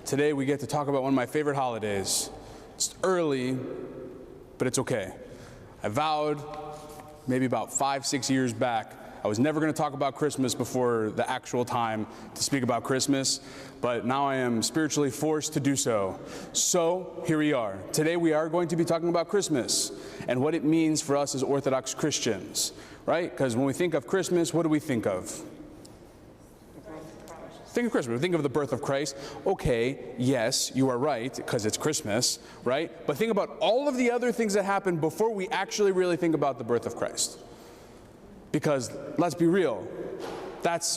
Today we get to talk about one of my favorite holidays. It's early, but it's okay. I vowed maybe about 5-6 years back I was never going to talk about Christmas before the actual time to speak about Christmas, but now I am spiritually forced to do so. So here we are. Today we are going to be talking about Christmas and what it means for us as Orthodox Christians, right? Because when we think of Christmas, what do we think of? Think of Christmas. We think of the birth of Christ. Okay, yes, you are right, because it's Christmas, right? But think about all of the other things that happen before we actually really think about the birth of Christ. Because let's be real,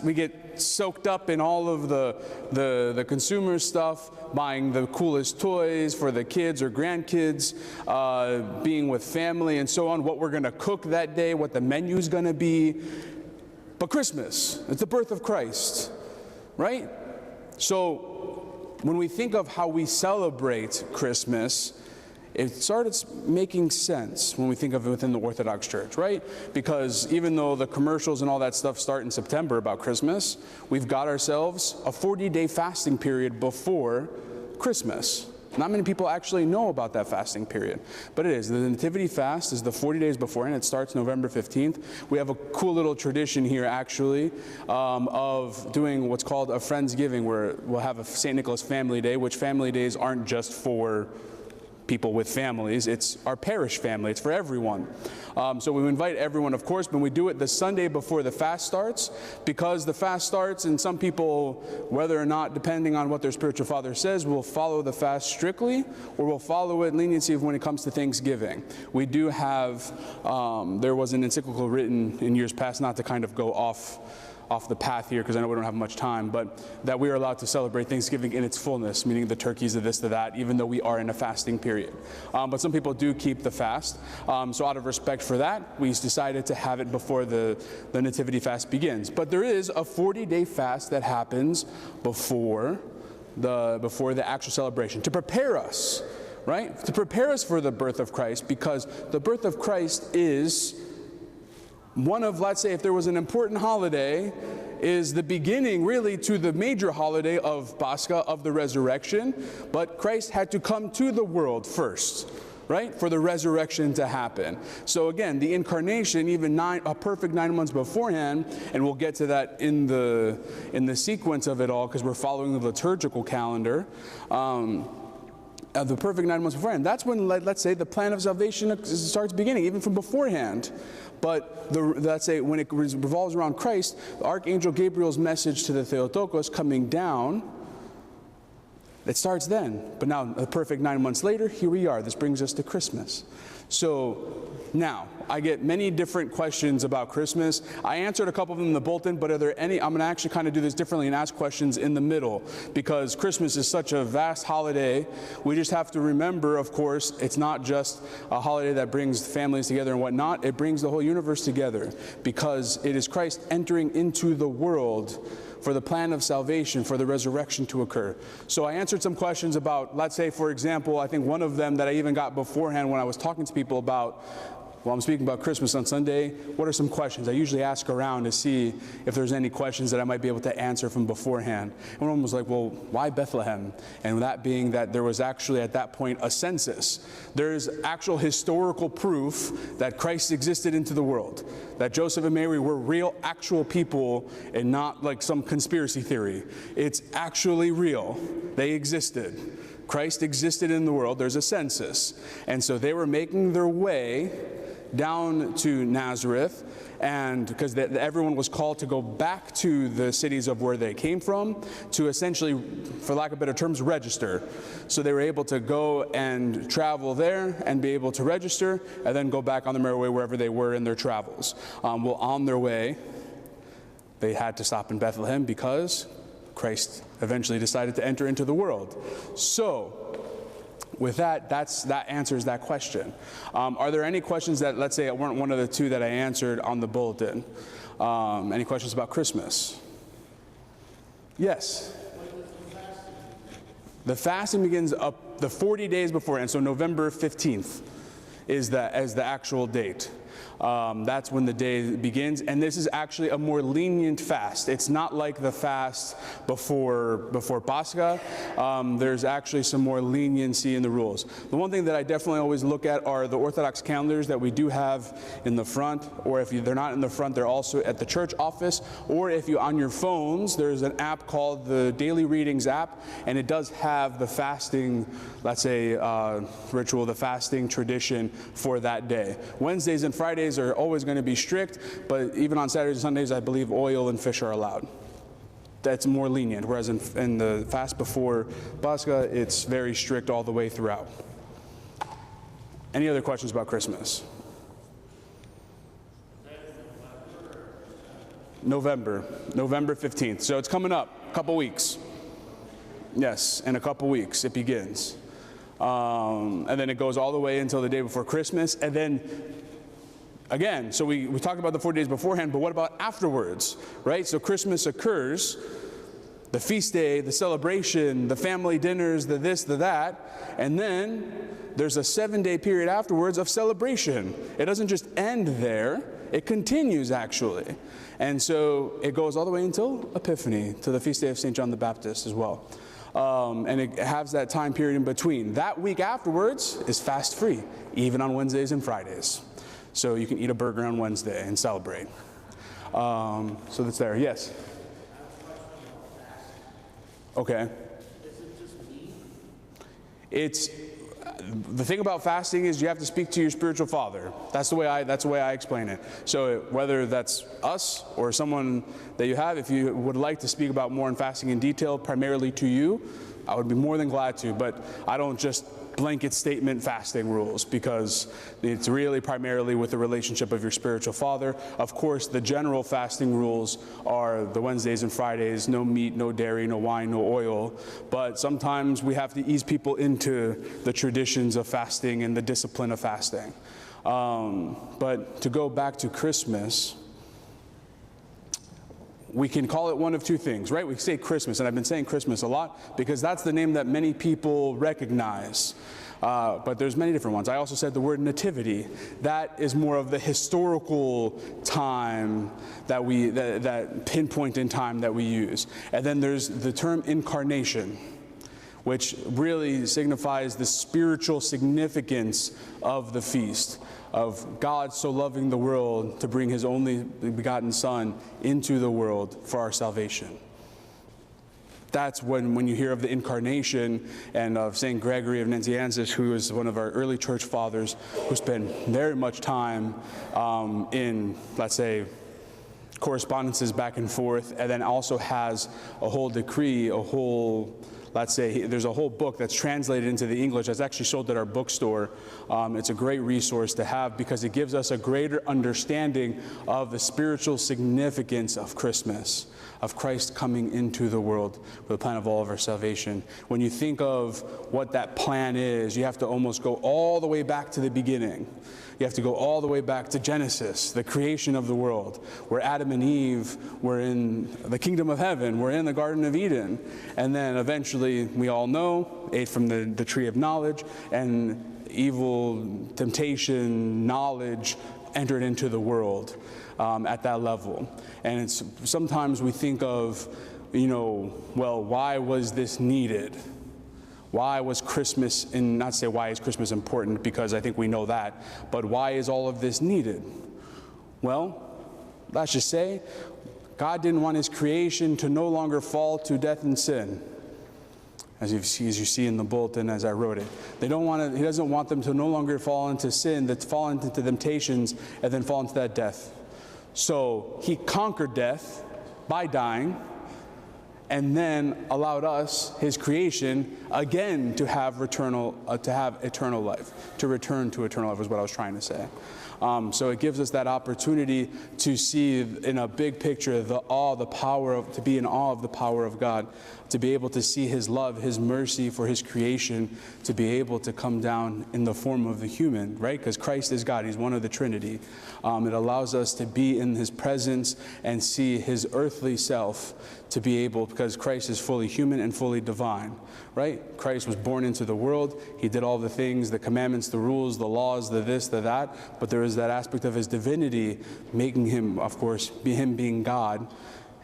we get soaked up in all of the consumer stuff, buying the coolest toys for the kids or grandkids, being with family and so on, what we're going to cook that day, what the menu's going to be. But Christmas, it's the birth of Christ, right? So when we think of how we celebrate Christmas, it started making sense when we think of it within the Orthodox Church, right? Because even though the commercials and all that stuff start in September about Christmas, we've got ourselves a 40-day fasting period before Christmas. Not many people actually know about that fasting period, but it is. The Nativity fast is the 40 days before, and it starts November 15th. We have a cool little tradition here, actually, of doing what's called a Friendsgiving, where we'll have a St. Nicholas Family Day, which family days aren't just for people with families, it's our parish family, it's for everyone. So we invite everyone, of course, but we do it the Sunday before the fast starts, because the fast starts, and some people, whether or not, depending on what their spiritual father says, will follow the fast strictly, or will follow it leniency when it comes to Thanksgiving. We do have, there was an encyclical written in years past, not to kind of go off the path here, because I know we don't have much time, but that we are allowed to celebrate Thanksgiving in its fullness, meaning the turkeys, the this, the that, even though we are in a fasting period. But some people do keep the fast. So out of respect for that, we decided to have it before the Nativity fast begins. But there is a 40-day fast that happens before the actual celebration, to prepare us, right? To prepare us for the birth of Christ, because the birth of Christ is one of, let's say, if there was an important holiday, is the beginning really to the major holiday of Pascha, of the resurrection. But Christ had to come to the world first, right, for the resurrection to happen. So again, the incarnation, even a perfect 9 months beforehand, and we'll get to that in the sequence of it all, because we're following the liturgical calendar. The perfect 9 months beforehand. That's when, let's say, the plan of salvation starts beginning, even from beforehand. But let's say when it revolves around Christ, the Archangel Gabriel's message to the Theotokos coming down, it starts then. But now, a perfect 9 months later, here we are. This brings us to Christmas. So now, I get many different questions about Christmas. I answered a couple of them in the bulletin, but are there any? I'm going to actually kind of do this differently and ask questions in the middle, because Christmas is such a vast holiday. We just have to remember, of course, it's not just a holiday that brings families together and whatnot. It brings the whole universe together, because it is Christ entering into the world for the plan of salvation, for the resurrection to occur. So I answered some questions about, let's say, for example, I think one of them that I even got beforehand when I was talking to people about, well, I'm speaking about Christmas on Sunday, what are some questions? I usually ask around to see if there's any questions that I might be able to answer from beforehand. And one was like, well, why Bethlehem? And that being that there was actually at that point a census. There's actual historical proof that Christ existed into the world, that Joseph and Mary were real, actual people, and not like some conspiracy theory. It's actually real. They existed. Christ existed in the world. There's a census. And so they were making their way down to Nazareth, and because everyone was called to go back to the cities of where they came from to essentially, for lack of better terms, register. So they were able to go and travel there and be able to register, and then go back on their merry way wherever they were in their travels. Well, on their way, they had to stop in Bethlehem because Christ eventually decided to enter into the world. So with that, that answers that question. Are there any questions that, let's say, weren't one of the two that I answered on the bulletin? Any questions about Christmas? Yes? The fasting begins up the 40 days before, and so November 15th is as the actual date. That's when the day begins, and this is actually a more lenient fast. It's not like the fast before Pascha. There's actually some more leniency in the rules. The one thing that I definitely always look at are the Orthodox calendars that we do have in the front, or if they're not in the front, they're also at the church office, or if you on your phones, there's an app called the Daily Readings app, and it does have the fasting, let's say, ritual, the fasting tradition for that day. Wednesdays and Fridays are always going to be strict, but even on Saturdays and Sundays, I believe oil and fish are allowed. That's more lenient, whereas in the fast before Pascha, it's very strict all the way throughout. Any other questions about Christmas? November 15th. So it's coming up, a couple weeks. Yes, in a couple weeks it begins. And then it goes all the way until the day before Christmas, and then again, so we talked about the 4 days beforehand, but what about afterwards, right? So Christmas occurs, the feast day, the celebration, the family dinners, the this, the that, and then there's a 7-day period afterwards of celebration. It doesn't just end there, it continues actually. And so it goes all the way until Epiphany, to the feast day of St. John the Baptist as well. And it has that time period in between. That week afterwards is fast-free, even on Wednesdays and Fridays. So you can eat a burger on Wednesday and celebrate. So that's there. Yes? Okay. Is it just me? It's the thing about fasting is you have to speak to your spiritual father. That's the way I explain it. So whether that's us or someone that you have, if you would like to speak about more on fasting in detail, primarily to you, I would be more than glad to. But I don't just blanket statement fasting rules, because it's really primarily with the relationship of your spiritual father. Of course, the general fasting rules are the Wednesdays and Fridays, no meat, no dairy, no wine, no oil. But sometimes we have to ease people into the traditions of fasting and the discipline of fasting. But to go back to Christmas, we can call it one of two things, right? We say Christmas, and I've been saying Christmas a lot because that's the name that many people recognize. But there's many different ones. I also said the word nativity. That is more of the historical time that pinpoint in time that we use. And then there's the term incarnation, which really signifies the spiritual significance of the feast, of God so loving the world to bring his only begotten Son into the world for our salvation. That's when you hear of the incarnation, and of St. Gregory of Nazianzus, who is one of our early church fathers, who spent very much time in, let's say, correspondences back and forth, and then also has a whole decree, let's say, there's a whole book that's translated into the English that's actually sold at our bookstore. It's a great resource to have because it gives us a greater understanding of the spiritual significance of Christmas, of Christ coming into the world for the plan of all of our salvation. When you think of what that plan is, you have to almost go all the way back to the beginning. You have to go all the way back to Genesis, the creation of the world, where Adam and Eve were in the kingdom of heaven, were in the Garden of Eden. And then eventually, we all know, ate from the tree of knowledge, and evil, temptation, knowledge entered into the world at that level. And sometimes we think of, well, why was this needed? Why was Christmas, and not to say why is Christmas important, because I think we know that, but why is all of this needed? Well, let's just say God didn't want his creation to no longer fall to death and sin. As you see in the bulletin as I wrote it. He doesn't want them to no longer fall into sin, that fall into temptations, and then fall into that death. So he conquered death by dying, and then allowed us, his creation, again to have eternal life, to return to eternal life is what I was trying to say. So it gives us that opportunity to see in a big picture to be in awe of the power of God, to be able to see his love, his mercy for his creation, to be able to come down in the form of the human, right? Because Christ is God, he's one of the Trinity. It allows us to be in his presence and see his earthly self, to be able, because Christ is fully human and fully divine, right? Christ was born into the world, he did all the things, the commandments, the rules, the laws, the this, the that, but there is that aspect of his divinity, making him, of course, him being God,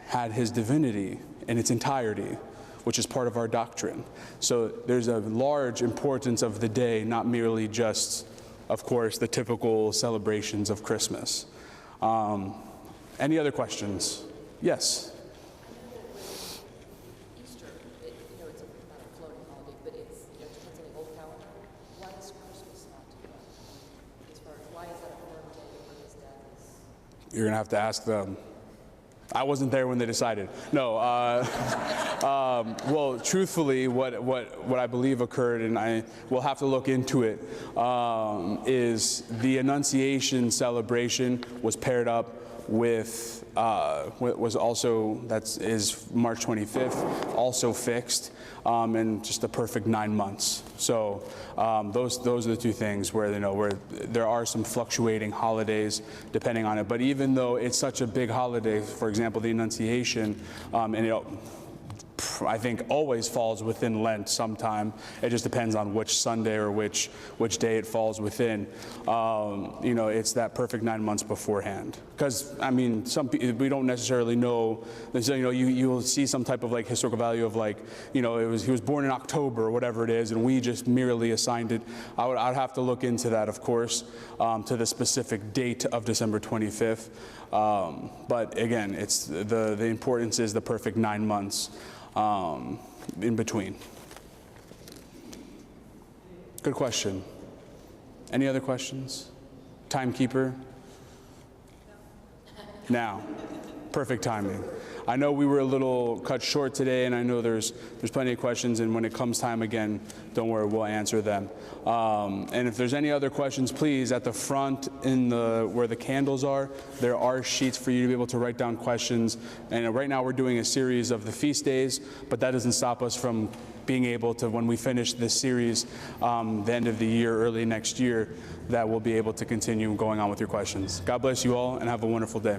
had his divinity in its entirety, which is part of our doctrine. So there's a large importance of the day, not merely just, of course, the typical celebrations of Christmas. Any other questions? Yes? Easter, it's not a floating holiday, but it depends on the old calendar. Why is Christmas not as far as why is that a firm day for his death? You're going to have to ask them. I wasn't there when they decided. No. Well, truthfully, what I believe occurred, and I will have to look into it, is the Annunciation celebration was paired up with was also is March 25th, also fixed, and just a perfect 9 months. So those are the two things where where there are some fluctuating holidays depending on it. But even though it's such a big holiday, for example, the Annunciation, and I think always falls within Lent sometime. It just depends on which Sunday or which day it falls within. It's that perfect 9 months beforehand. Because I mean, we don't necessarily know. You will see some type of like historical value of like, he was born in October or whatever it is, and we just merely assigned it. I'd have to look into that, of course, to the specific date of December 25th. But again, it's the importance is the perfect 9 months. In between. Good question. Any other questions? Timekeeper? Now. Perfect timing. I know we were a little cut short today, and I know there's plenty of questions, and when it comes time again, don't worry, we'll answer them. And if there's any other questions, please, at the front where the candles are, there are sheets for you to be able to write down questions. And right now we're doing a series of the feast days, but that doesn't stop us from being able to, when we finish this series, the end of the year, early next year, that we'll be able to continue going on with your questions. God bless you all, and have a wonderful day.